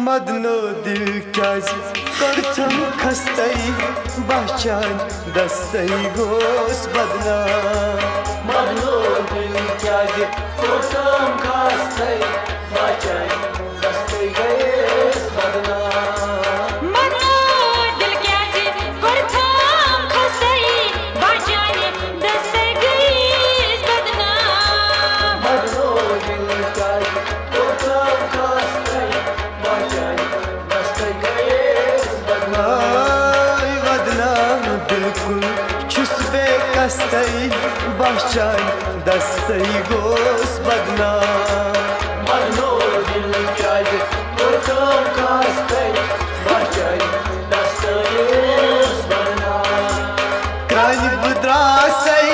मदनो दिल क्याज करथम खस्तई बहचान दस्तई गोस बदना मदनो दिल क्याज करथम खस्तई बहचान दस्तई गोस बदना कस्तई बहचान दस्तई गोस बदना मदनो दिल क्याज करथम खस्तई बहचान दस्तई गोस बदना क्रानि बुद्रासई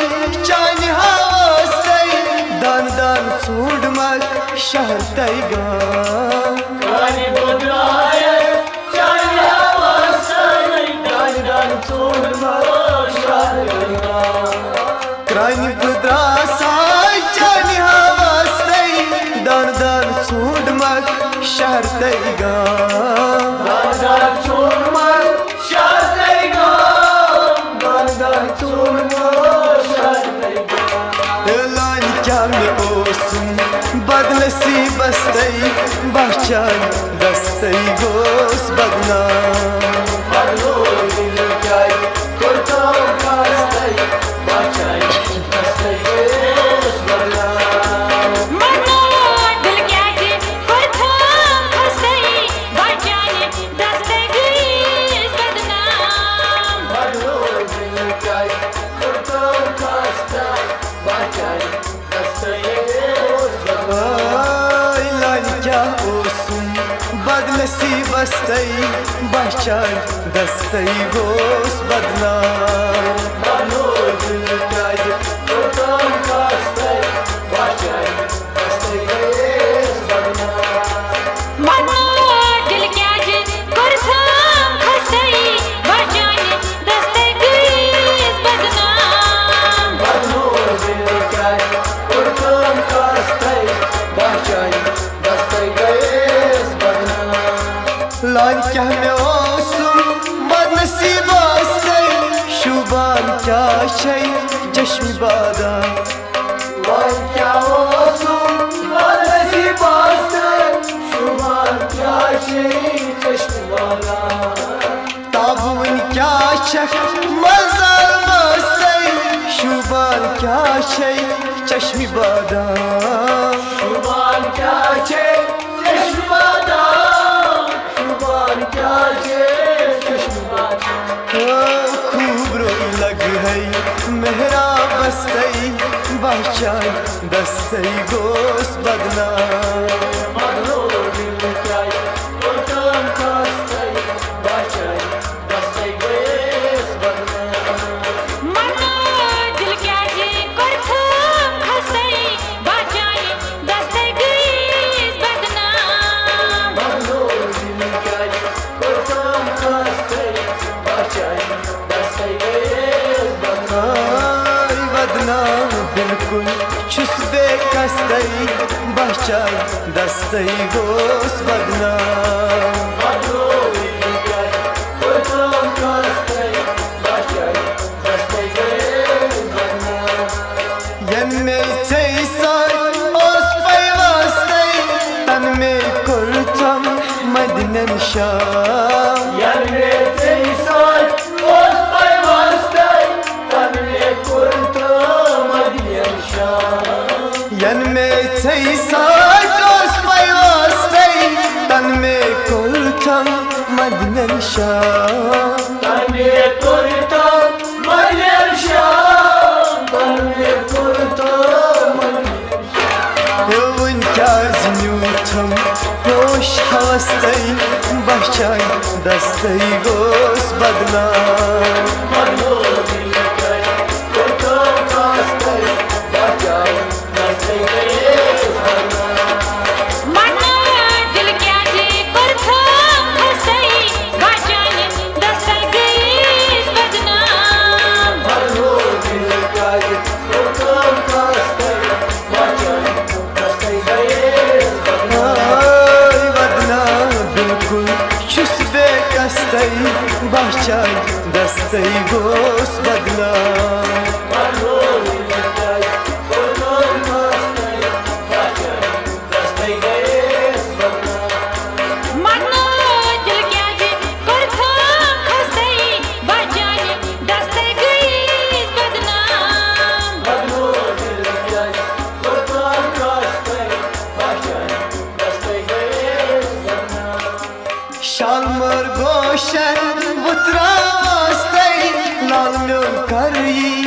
चानि हावसई दान दान सूड मत शहर तैगा क्रानि बुद्रासई चानि हावसई दान दान सूड मत क्रानि बुद्रासई चानि हावसई दान दान सूड मत शहर तैगा दान दान सूड मत शहर तैगा दान दान सूड मत शहर तैगा लान क्या में ओसुम बदनसीब बस्तई बहचान दस्तई गोस बदना मदनो दिल क्याज करथम खस्तई बहचान दस्तई गोस बदना मदनो दिल क्याज करथम खस्तई बहचान दस्तई गोस बदना लान क्या ओसुम बदनसीब बस्तई बहचान दस्तई गोस बदना मदनो दिल क्याज करथम खस्तई बहचान दस्तई गोस बदना मदनो दिल क्याज करथम खस्तई बहचान दस्तई गोस बदना लान क्या में ओसुम बदनसीब बस्तई शुबान क्या शई चश्मी बादा लान क्या ओसुम बदनसीब बस्तई शुबान क्या शई चश्मी बादा ताबुन क्या शक मज़ल बस्तई शुबान क्या शई चश्मी बादा शुबान क्या छे चश्मी बादा शुबान क्या छे चश्मी बादा खूब रोई लग है मेहरा बस्तई बहचान दस्तई गोस बदना मदनो दिल क्याज करथम खस्तई बहचान दस्तई गोस बदना मदनो दिल क्याज करथम खस्तई बहचान दस्तई गोस बदना बदना बिल्कुल छुस बे कस्तई बहचान दस्तई गोस बदना मदनो दिल क्याज करथम खस्तई बहचान दस्तई गोस बदना यन में सैसार ओस पैवस्तई तन में कुर्तम मदनन शाम यन में सैसार ओस पैवस्तई तन में करथम मदनन शाम यन में सैसार ओस पैवस्तई तन में कुर्तम मदनन शाम तन में करथम मदनन शाम तन में करथम मदनन वन क्या ज़िन्यूथम होश हवस्तई बहचान दस्तई गोस बदना मदनो दिल क्याज करथम खस्तई बहचान दस्तई गोस बदना मदनो दिल क्याज करथम खस्तई बहचान दस्तई गोस बदना बदना बिल्कुल bahçay dastay gos badnam Şalmır goşen vutrastay lal myon kari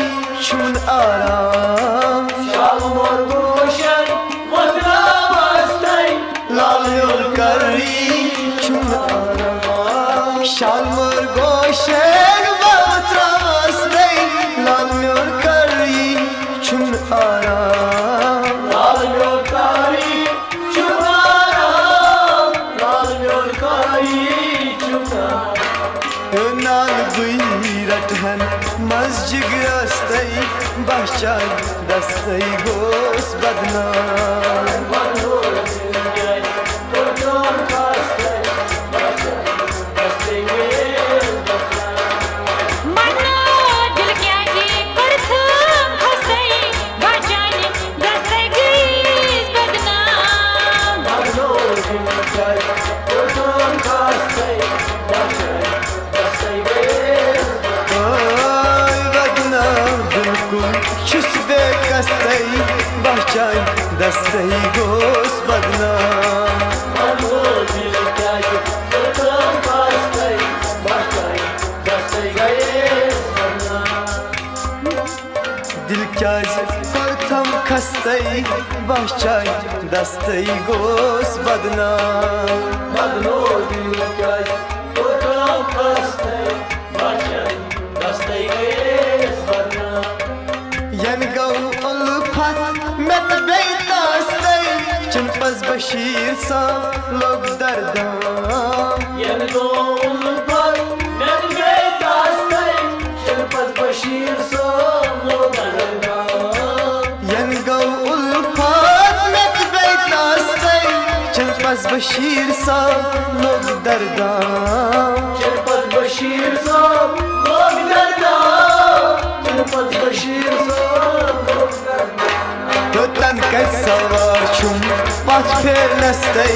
çun aram Şalmor goşen vatrastay lal myon kari çun aram Şalmır goşen vutrastay lal myon kari çun aram Lal myor kari çunaram Lal myor kari çunaram Önal buyrat hen mazcig rastay bahçay dastay gos badnam Kastay bahçay dastay gos badnam Dilkaz kortam kastay bahçay dastay gos badnam Yengav ulfat met beytastay Çınpaz Bashir sa log dardam Yengav ulfat met beytastay Çınpaz Bashir sa log dardam Götten kaç savar çum Bat fer nastay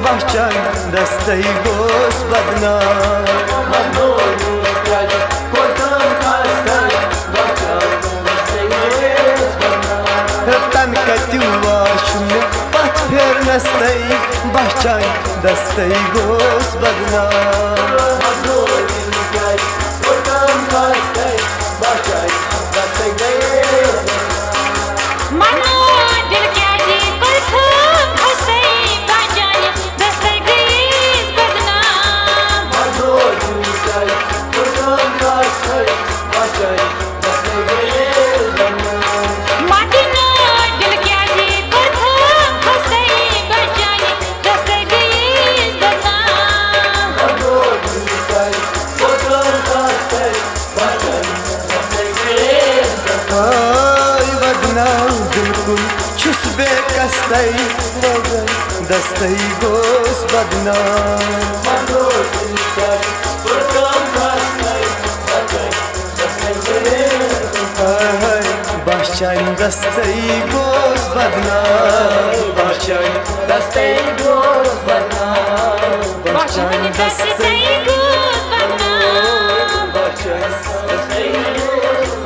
bahçay dastay gos badnam Götten kaç var çum Bat fer nastay bahçay dastay gos badnam Çus be kastay logan dastay gos badnam bahçay dastay gos badnam bahçay Dastay gos badnam bahçay dastay Bahçay dastay gos